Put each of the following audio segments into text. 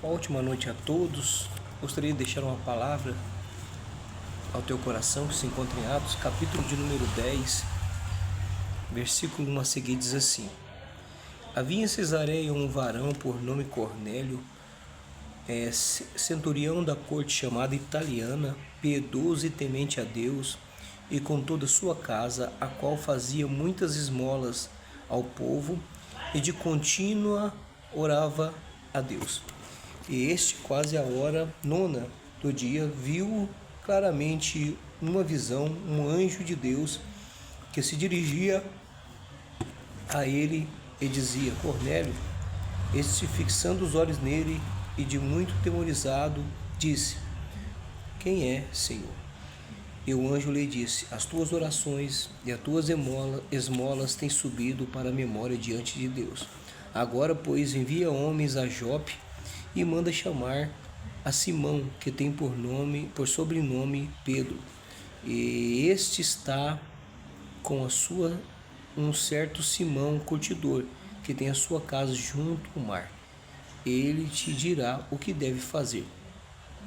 Uma ótima noite a todos. Gostaria de deixar uma palavra ao teu coração que se encontra em Atos, capítulo de número 10, versículo 1 a seguir, diz assim: Havia em Cesareia um varão por nome Cornélio, centurião da corte chamada Italiana, piedoso e temente a Deus, e com toda a sua casa, a qual fazia muitas esmolas ao povo, e de contínua orava a Deus. E este, quase à hora nona do dia, viu claramente numa visão um anjo de Deus que se dirigia a ele e dizia: Cornélio. Este, fixando os olhos nele e de muito temorizado, disse: Quem é, Senhor? E o anjo lhe disse: As tuas orações e as tuas esmolas têm subido para a memória diante de Deus. Agora, pois, envia homens a Jope e manda chamar a Simão, que tem por sobrenome Pedro. E este está com um certo Simão curtidor, que tem a sua casa junto ao mar. Ele te dirá o que deve fazer.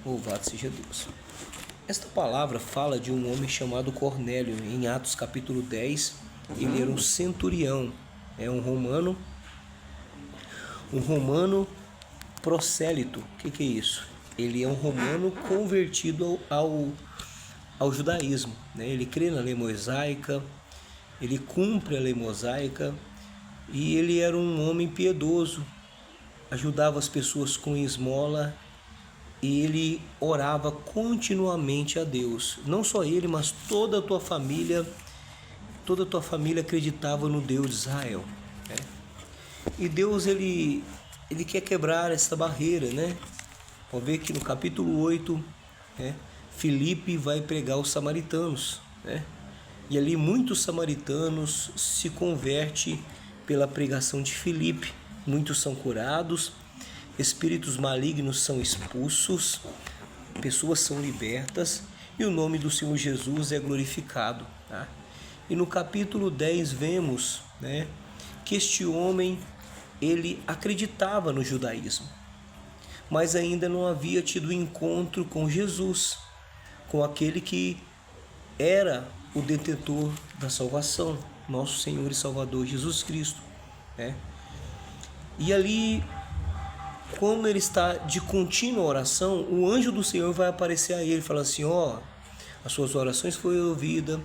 Louvado seja Deus. Esta palavra fala de um homem chamado Cornélio. Em Atos capítulo 10, ele era um centurião, um romano prosélito. O que é isso? Ele é um romano convertido ao judaísmo, Ele crê na lei mosaica, ele cumpre a lei mosaica, e ele era um homem piedoso, ajudava as pessoas com esmola, e ele orava continuamente a Deus. Não só ele, mas toda a tua família acreditava no Deus de Israel. E Deus, ele quer quebrar essa barreira, Pode ver que no capítulo 8, Filipe vai pregar os samaritanos, E ali muitos samaritanos se convertem pela pregação de Filipe. Muitos são curados, espíritos malignos são expulsos, pessoas são libertas e o nome do Senhor Jesus é glorificado. E no capítulo 10 vemos, que este homem, ele acreditava no judaísmo, mas ainda não havia tido encontro com Jesus, com aquele que era o detentor da salvação, nosso Senhor e Salvador Jesus Cristo. E ali, como ele está de contínua oração, o anjo do Senhor vai aparecer a ele e falar assim: as suas orações foram ouvidas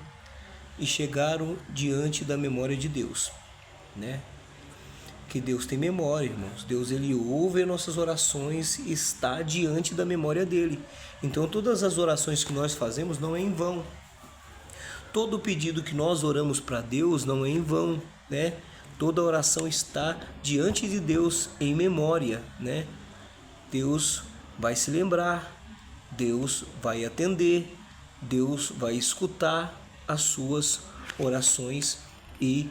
e chegaram diante da memória de Deus, Que Deus tem memória, irmãos. Deus, ele ouve as nossas orações e está diante da memória dele. Então todas as orações que nós fazemos não é em vão. Todo pedido que nós oramos para Deus não é em vão, Toda oração está diante de Deus em memória, Deus vai se lembrar, Deus vai atender, Deus vai escutar as suas orações e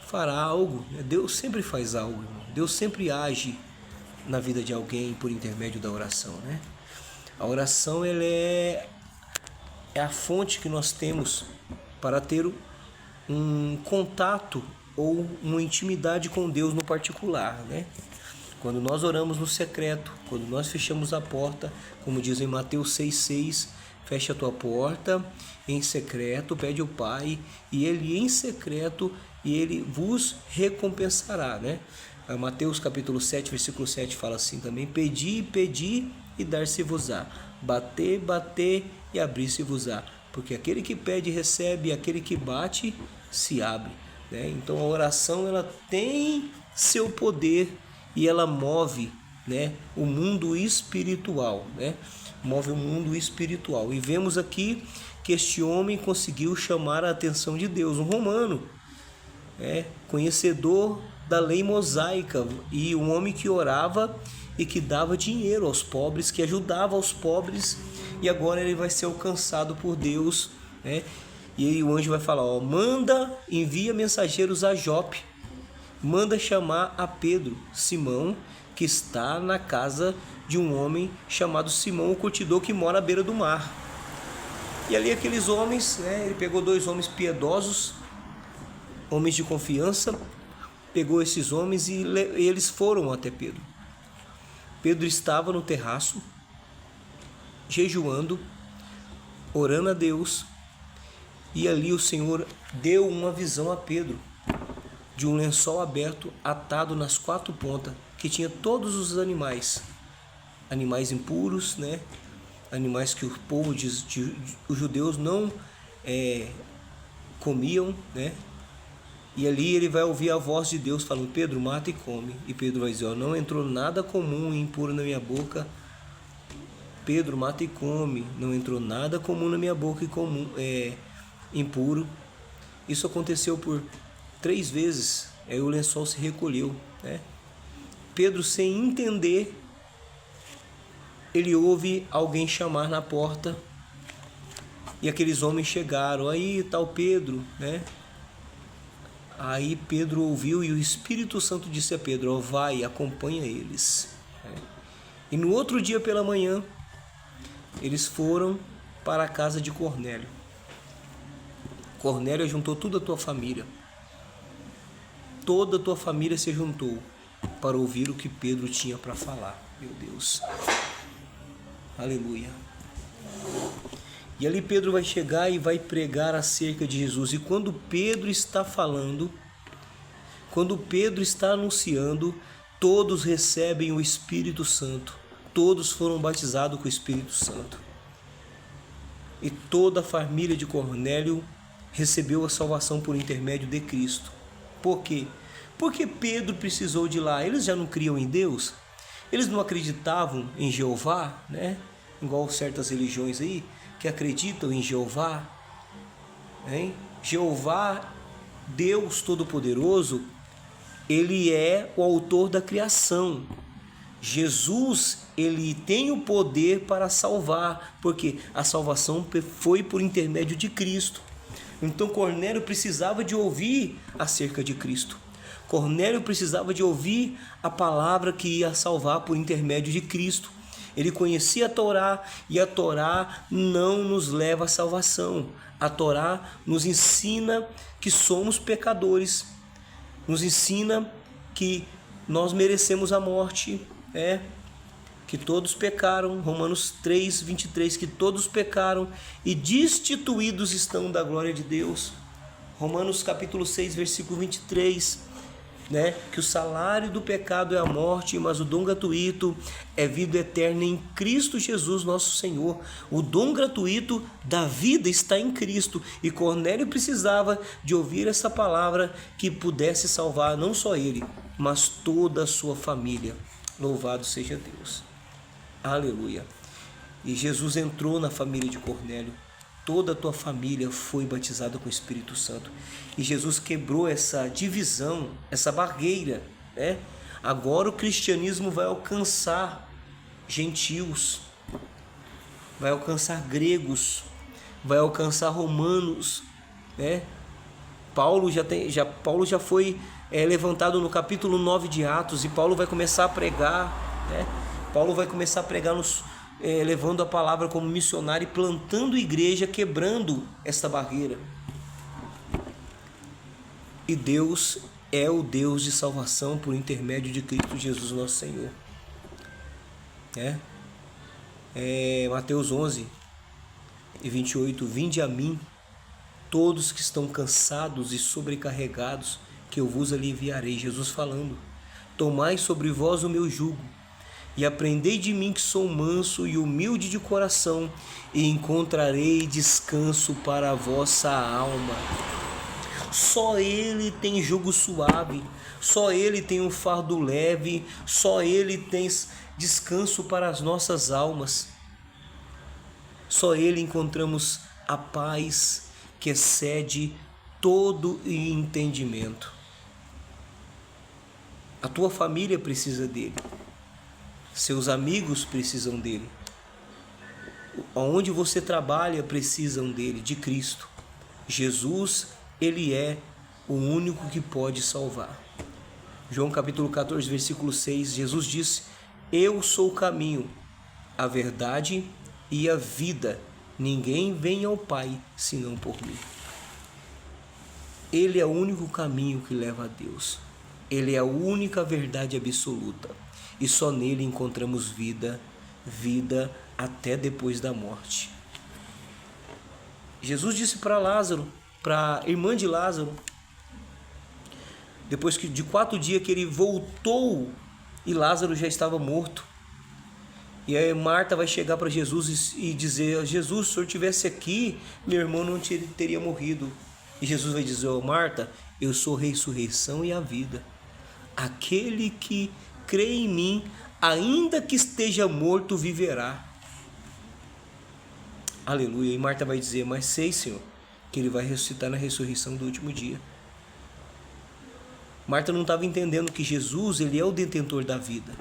fará algo. Deus sempre faz algo, irmão. Deus sempre age na vida de alguém por intermédio da oração, A oração, ela é a fonte que nós temos para ter um contato ou uma intimidade com Deus no particular, Quando nós oramos no secreto, quando nós fechamos a porta, como diz em Mateus 6,6, fecha a tua porta em secreto, pede ao Pai, e Ele em secreto, e Ele vos recompensará, Mateus capítulo 7, versículo 7 fala assim também: Pedi, pedi e dar-se-vos-á, bater, bater e abrir-se-vos-á, porque aquele que pede recebe, e aquele que bate se abre. Então a oração, ela tem seu poder e ela move, o mundo espiritual, Move o mundo espiritual. E vemos aqui que este homem conseguiu chamar a atenção de Deus, um romano, conhecedor da lei mosaica, e um homem que orava e que dava dinheiro aos pobres, que ajudava os pobres, e agora ele vai ser alcançado por Deus, E aí o anjo vai falar: envia mensageiros a Jope, manda chamar a Pedro, Simão, que está na casa de um homem chamado Simão, o curtidor, que mora à beira do mar. E ali aqueles homens, ele pegou 2 homens piedosos, homens de confiança, pegou esses homens e eles foram até Pedro. Pedro estava no terraço, jejuando, orando a Deus, e ali o Senhor deu uma visão a Pedro de um lençol aberto atado nas 4 pontas, que tinha todos os animais impuros, né? Animais que o povo os judeus não comiam, né? E ali ele vai ouvir a voz de Deus falando: Pedro, mata e come. E Pedro vai dizer: ó, não entrou nada comum e impuro na minha boca. Pedro, mata e come. Não entrou nada comum na minha boca e impuro. Isso aconteceu por 3 vezes. Aí o lençol se recolheu, né? Pedro, sem entender, ele ouve alguém chamar na porta, e aqueles homens chegaram. Aí tá o Pedro, né? Aí Pedro ouviu e o Espírito Santo disse a Pedro: ó, vai, acompanha eles. E no outro dia pela manhã, eles foram para a casa de Cornélio. Cornélio juntou toda a tua família. Toda a tua família se juntou para ouvir o que Pedro tinha para falar. Meu Deus. Aleluia. E ali Pedro vai chegar e vai pregar acerca de Jesus. E quando Pedro está falando, quando Pedro está anunciando, todos recebem o Espírito Santo. Todos foram batizados com o Espírito Santo. E toda a família de Cornélio recebeu a salvação por intermédio de Cristo. Por quê? Porque Pedro precisou de lá. Eles já não criam em Deus? Eles não acreditavam em Jeová, né? Igual certas religiões aí que acreditam em Jeová, hein? Jeová, Deus Todo-Poderoso, ele é o autor da criação. Jesus, ele tem o poder para salvar, porque a salvação foi por intermédio de Cristo. Então Cornélio precisava de ouvir acerca de Cristo. Cornélio precisava de ouvir a palavra que ia salvar por intermédio de Cristo. Ele conhecia a Torá, e a Torá não nos leva à salvação. A Torá nos ensina que somos pecadores, nos ensina que nós merecemos a morte, que todos pecaram. Romanos 3, 23, que todos pecaram e destituídos estão da glória de Deus. Romanos capítulo 6, versículo 23, que o salário do pecado é a morte, mas o dom gratuito é vida eterna em Cristo Jesus nosso Senhor. O dom gratuito da vida está em Cristo, e Cornélio precisava de ouvir essa palavra que pudesse salvar não só ele, mas toda a sua família. Louvado seja Deus. Aleluia. E Jesus entrou na família de Cornélio. Toda a tua família foi batizada com o Espírito Santo. E Jesus quebrou essa divisão, essa barreira, Agora o cristianismo vai alcançar gentios, vai alcançar gregos, vai alcançar romanos, Paulo já foi levantado no capítulo 9 de Atos, e Paulo vai começar a pregar, Paulo vai começar a pregar levando a palavra como missionário e plantando igreja, quebrando esta barreira. E Deus é o Deus de salvação por intermédio de Cristo Jesus nosso Senhor. Mateus 11 e 28, vinde a mim, todos que estão cansados e sobrecarregados, que eu vos aliviarei. Jesus falando: tomai sobre vós o meu jugo, e aprendei de mim, que sou manso e humilde de coração, e encontrarei descanso para a vossa alma. Só Ele tem jugo suave, só Ele tem um fardo leve, só Ele tem descanso para as nossas almas. Só Ele encontramos a paz que excede todo entendimento. A tua família precisa dele. Seus amigos precisam dele. Onde você trabalha precisam dele, de Cristo. Jesus, ele é o único que pode salvar. João capítulo 14, versículo 6, Jesus disse: eu sou o caminho, a verdade e a vida. Ninguém vem ao Pai senão por mim. Ele é o único caminho que leva a Deus. Ele é a única verdade absoluta. e só nele encontramos vida, vida até depois da morte. Jesus disse para Lázaro, para a irmã de Lázaro, depois de 4 dias que ele voltou e Lázaro já estava morto. E aí Marta vai chegar para Jesus e dizer: Jesus, se o Senhor estivesse aqui, meu irmão não teria morrido. E Jesus vai dizer: oh, Marta, eu sou a ressurreição e a vida. Aquele que crê em mim, ainda que esteja morto, viverá. Aleluia. E Marta vai dizer: mas sei, Senhor, que ele vai ressuscitar na ressurreição do último dia. Marta não estava entendendo que Jesus, ele é o detentor da vida.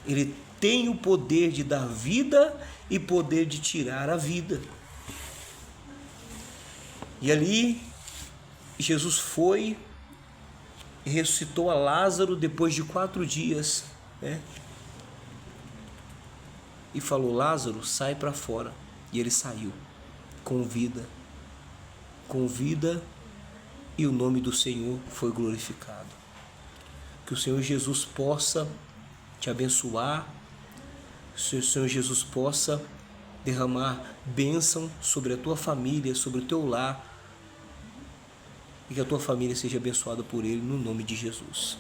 Ele tem o poder de dar vida e poder de tirar a vida. E ali, Jesus foi e ressuscitou a Lázaro depois de 4 dias, né? E falou: Lázaro, sai para fora. E ele saiu com vida, e o nome do Senhor foi glorificado. Que o Senhor Jesus possa te abençoar, que o Senhor Jesus possa derramar bênção sobre a tua família, sobre o teu lar, e que a tua família seja abençoada por Ele, no nome de Jesus.